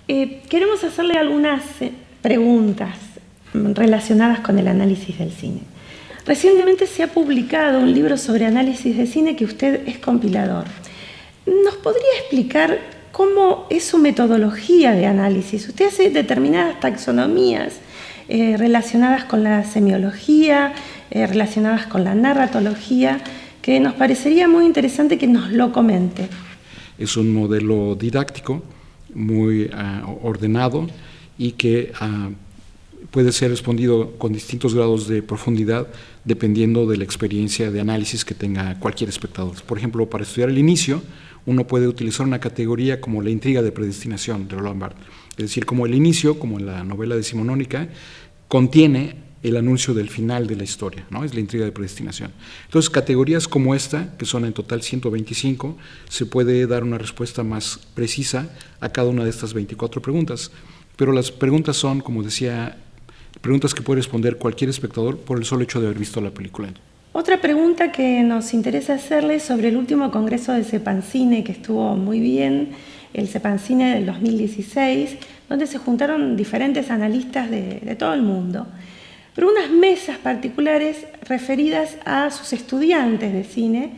Queremos hacerle algunas preguntas relacionadas con el análisis del cine. Recientemente se ha publicado un libro sobre análisis de cine que usted es compilador. ¿Nos podría explicar cómo es su metodología de análisis? Usted hace determinadas taxonomías relacionadas con la semiología, relacionadas con la narratología, que nos parecería muy interesante que nos lo comente. Es un modelo didáctico muy ordenado y que puede ser respondido con distintos grados de profundidad dependiendo de la experiencia de análisis que tenga cualquier espectador. Por ejemplo, para estudiar el inicio, uno puede utilizar una categoría como la intriga de predestinación de Roland Barthes. Es decir, como el inicio, como en la novela decimonónica, contiene el anuncio del final de la historia, ¿no? Es la intriga de predestinación. Entonces, categorías como esta, que son en total 125, se puede dar una respuesta más precisa a cada una de estas 24 preguntas. Pero las preguntas son, como decía, preguntas que puede responder cualquier espectador por el solo hecho de haber visto la película. Otra pregunta que nos interesa hacerle sobre el último congreso de Sepancine, que estuvo muy bien, el Sepancine del 2016, donde se juntaron diferentes analistas de todo el mundo, pero unas mesas particulares referidas a sus estudiantes de cine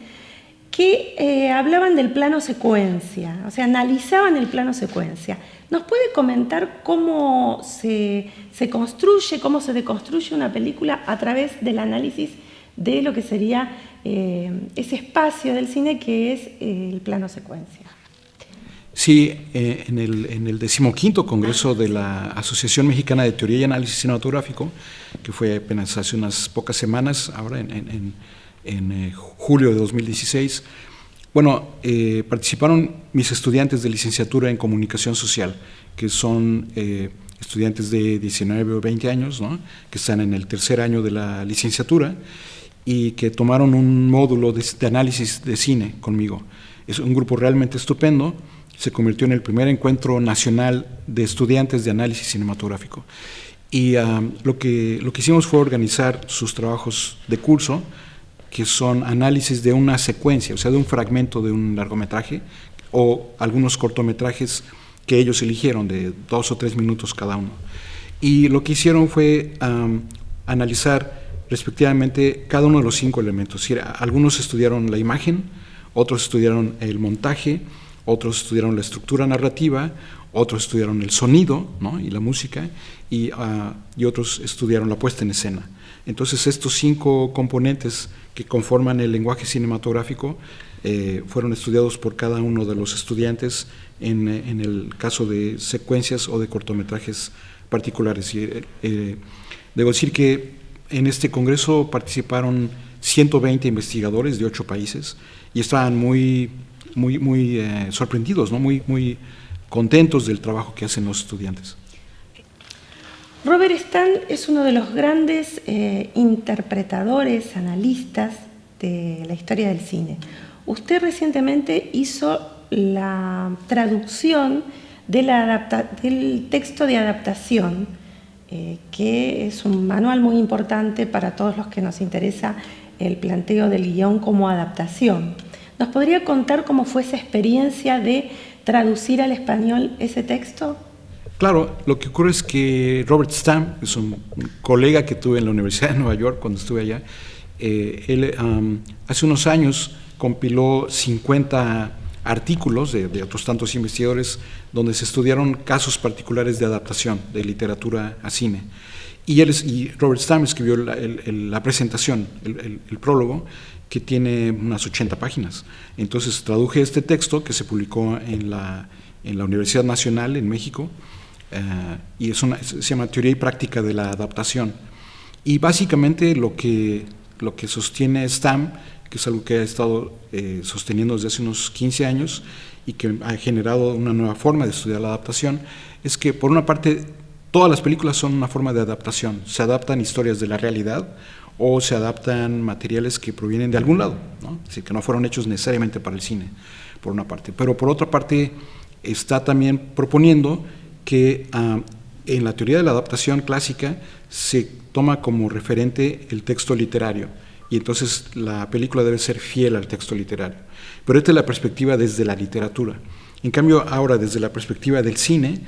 que hablaban del plano secuencia, o sea, analizaban el plano secuencia. ¿Nos puede comentar cómo se construye, cómo se deconstruye una película a través del análisis de lo que sería ese espacio del cine que es el plano secuencia? Sí, en el 15º Congreso de la Asociación Mexicana de Teoría y Análisis Cinematográfico, que fue apenas hace unas pocas semanas, ahora en julio de 2016, participaron mis estudiantes de licenciatura en Comunicación Social, que son estudiantes de 19 o 20 años, ¿no?, que están en el tercer año de la licenciatura y que tomaron un módulo de análisis de cine conmigo. Es un grupo realmente estupendo. Se convirtió en el primer encuentro nacional de estudiantes de análisis cinematográfico. Y lo que hicimos fue organizar sus trabajos de curso, que son análisis de una secuencia, o sea, de un fragmento de un largometraje o algunos cortometrajes que ellos eligieron de 2 o 3 minutos cada uno. Y lo que hicieron fue analizar respectivamente cada uno de los 5 elementos. Algunos estudiaron la imagen, otros estudiaron el montaje, otros estudiaron la estructura narrativa, otros estudiaron el sonido, ¿no?, y la música, y otros estudiaron la puesta en escena. Entonces, estos 5 componentes que conforman el lenguaje cinematográfico fueron estudiados por cada uno de los estudiantes en el caso de secuencias o de cortometrajes particulares. Debo decir que en este congreso participaron 120 investigadores de 8 países y estaban muy sorprendidos, ¿no?, muy contentos del trabajo que hacen los estudiantes. Robert Stan es uno de los grandes interpretadores, analistas de la historia del cine. Usted recientemente hizo la traducción del texto de adaptación, que es un manual muy importante para todos los que nos interesa el planteo del guión como adaptación. ¿Nos podría contar cómo fue esa experiencia de traducir al español ese texto? Claro, lo que ocurre es que Robert Stam, es un colega que tuve en la Universidad de Nueva York cuando estuve allá, él hace unos años compiló 50 artículos de otros tantos investigadores donde se estudiaron casos particulares de adaptación de literatura a cine. Y Robert Stam escribió la presentación, el prólogo, que tiene unas 80 páginas. Entonces traduje este texto que se publicó en la Universidad Nacional en México, y se llama Teoría y Práctica de la Adaptación. Y básicamente lo que sostiene Stam, que es algo que ha estado sosteniendo desde hace unos 15 años y que ha generado una nueva forma de estudiar la adaptación, es que por una parte todas las películas son una forma de adaptación. Se adaptan historias de la realidad o se adaptan materiales que provienen de algún lado, ¿no? Es decir, que no fueron hechos necesariamente para el cine, por una parte. Pero por otra parte está también proponiendo que en la teoría de la adaptación clásica se toma como referente el texto literario y entonces la película debe ser fiel al texto literario. Pero esta es la perspectiva desde la literatura. En cambio, ahora desde la perspectiva del cine,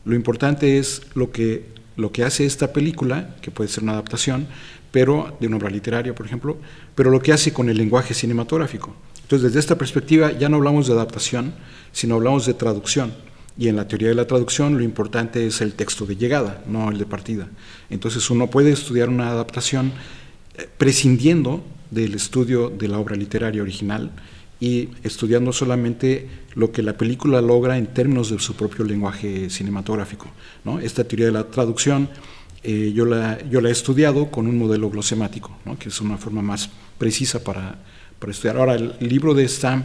Lo importante es lo que hace esta película, que puede ser una adaptación, pero de una obra literaria, por ejemplo, pero lo que hace con el lenguaje cinematográfico. Entonces, desde esta perspectiva ya no hablamos de adaptación, sino hablamos de traducción. Y en la teoría de la traducción lo importante es el texto de llegada, no el de partida. Entonces uno puede estudiar una adaptación prescindiendo del estudio de la obra literaria original y estudiando solamente lo que la película logra en términos de su propio lenguaje cinematográfico, ¿no? Esta teoría de la traducción yo la he estudiado con un modelo glosemático, ¿no? Que es una forma más precisa para estudiar. Ahora, el libro de Stamm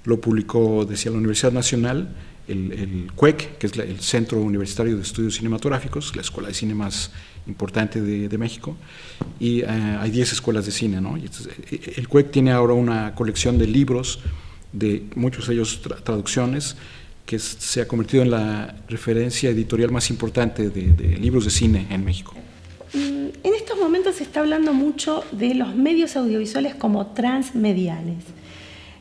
lo publicó, decía, la Universidad Nacional, el CUEC, que es el Centro Universitario de Estudios Cinematográficos, la escuela de cine más importante de México, y hay 10 escuelas de cine, ¿no? Y el CUEC tiene ahora una colección de libros, de muchos de ellos traducciones, que se ha convertido en la referencia editorial más importante de libros de cine en México. En estos momentos se está hablando mucho de los medios audiovisuales como transmediales.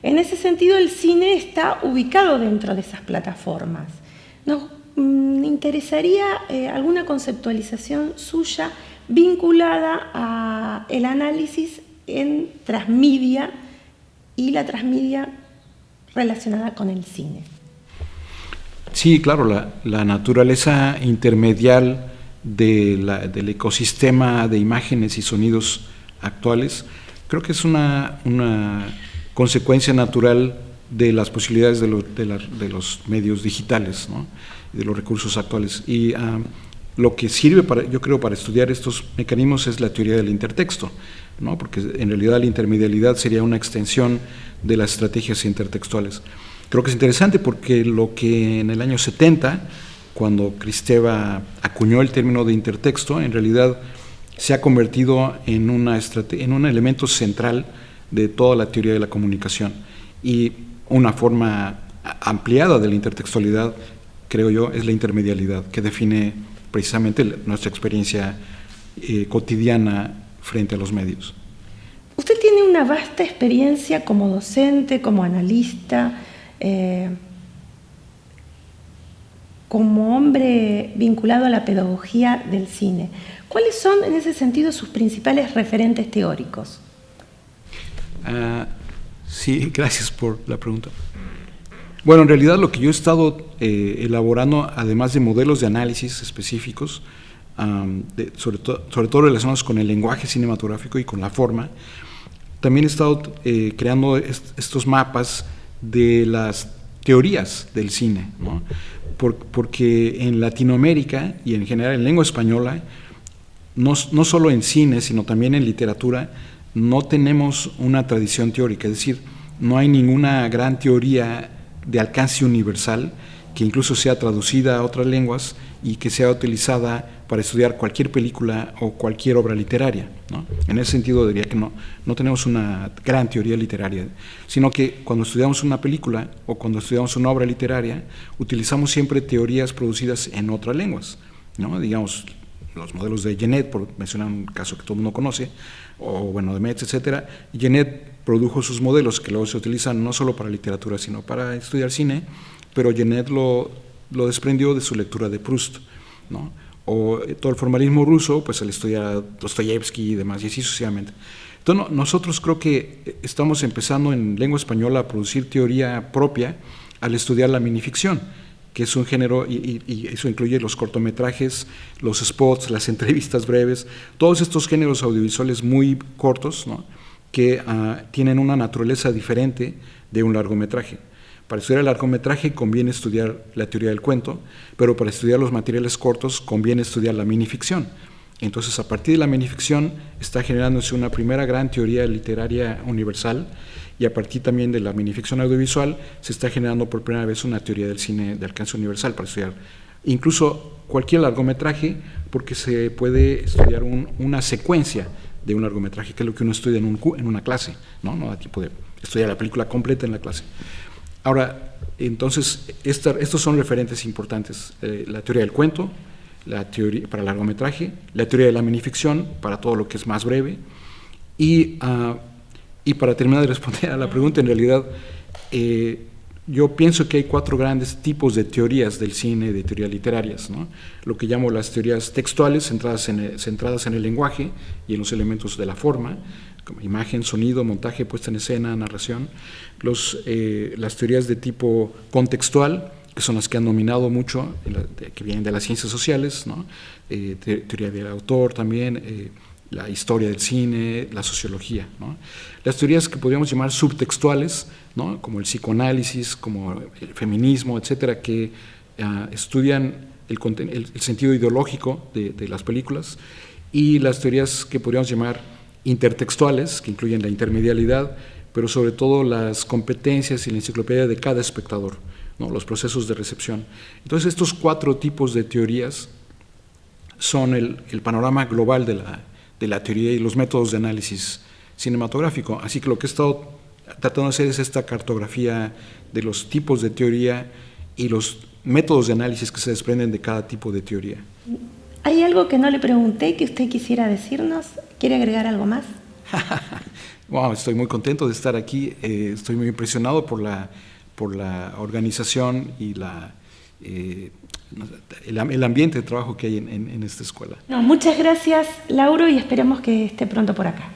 En ese sentido, el cine está ubicado dentro de esas plataformas. Nos interesaría alguna conceptualización suya vinculada al análisis en transmedia y la transmedia relacionada con el cine. Sí, claro, la naturaleza intermedial del ecosistema de imágenes y sonidos actuales creo que es una consecuencia natural de las posibilidades de los medios digitales, ¿no? Y de los recursos actuales. Y lo que sirve, yo creo, para estudiar estos mecanismos es la teoría del intertexto, ¿no? Porque en realidad la intermedialidad sería una extensión de las estrategias intertextuales. Creo que es interesante porque lo que en el año 70, cuando Kristeva acuñó el término de intertexto, en realidad se ha convertido en un elemento central de toda la teoría de la comunicación, y una forma ampliada de la intertextualidad, creo yo, es la intermedialidad, que define precisamente nuestra experiencia cotidiana frente a los medios. Usted tiene una vasta experiencia como docente, como analista, como hombre vinculado a la pedagogía del cine. ¿Cuáles son, en ese sentido, sus principales referentes teóricos? Sí, gracias por la pregunta. Bueno, en realidad lo que yo he estado elaborando, además de modelos de análisis específicos, sobre todo relacionados con el lenguaje cinematográfico y con la forma, también he estado creando estos mapas de las teorías del cine, ¿no? Porque en Latinoamérica y en general en lengua española, no solo en cine, sino también en literatura, no tenemos una tradición teórica, es decir, no hay ninguna gran teoría de alcance universal que incluso sea traducida a otras lenguas y que sea utilizada para estudiar cualquier película o cualquier obra literaria, ¿no? En ese sentido diría que no tenemos una gran teoría literaria, sino que cuando estudiamos una película o cuando estudiamos una obra literaria, utilizamos siempre teorías producidas en otras lenguas, ¿no? Digamos, los modelos de Genet, por mencionar un caso que todo el mundo conoce, o bueno, de Metz, etcétera. Genet produjo sus modelos que luego se utilizan no solo para literatura, sino para estudiar cine, pero Genet lo desprendió de su lectura de Proust, ¿no? O todo el formalismo ruso, pues él estudia Dostoyevsky y demás, y así sucesivamente. Entonces, nosotros creo que estamos empezando en lengua española a producir teoría propia al estudiar la minificción, que es un género, y eso incluye los cortometrajes, los spots, las entrevistas breves, todos estos géneros audiovisuales muy cortos, ¿no? Que tienen una naturaleza diferente de un largometraje. Para estudiar el largometraje conviene estudiar la teoría del cuento, pero para estudiar los materiales cortos conviene estudiar la minificción. Entonces, a partir de la minificción está generándose una primera gran teoría literaria universal, y a partir también de la minificción audiovisual se está generando por primera vez una teoría del cine de alcance universal para estudiar incluso cualquier largometraje, porque se puede estudiar una secuencia de un largometraje, que es lo que uno estudia en una clase, ¿no? No da tiempo de estudiar la película completa en la clase. Ahora, entonces, estos son referentes importantes: la teoría del cuento, la teoría para el largometraje, la teoría de la minificción para todo lo que es más breve, y para terminar de responder a la pregunta, en realidad yo pienso que hay 4 grandes tipos de teorías del cine, de teorías literarias, ¿no? Lo que llamo las teorías textuales, centradas en el lenguaje y en los elementos de la forma, como imagen, sonido, montaje, puesta en escena, narración. Las teorías de tipo contextual, que son las que han dominado mucho, que vienen de las ciencias sociales, ¿no? Teoría del autor también, la historia del cine, la sociología, ¿no? Las teorías que podríamos llamar subtextuales, ¿no? Como el psicoanálisis, como el feminismo, etcétera, que estudian el sentido ideológico de las películas, y las teorías que podríamos llamar intertextuales, que incluyen la intermedialidad, pero sobre todo las competencias y la enciclopedia de cada espectador, ¿no? Los procesos de recepción. Entonces, estos 4 tipos de teorías son el panorama global de la teoría y los métodos de análisis cinematográfico. Así que lo que he estado tratando de hacer es esta cartografía de los tipos de teoría y los métodos de análisis que se desprenden de cada tipo de teoría. ¿Hay algo que no le pregunté que usted quisiera decirnos? ¿Quiere agregar algo más? Wow, estoy muy contento de estar aquí. Estoy muy impresionado por la organización y el ambiente de trabajo que hay en esta escuela. No, muchas gracias, Lauro, y esperemos que esté pronto por acá.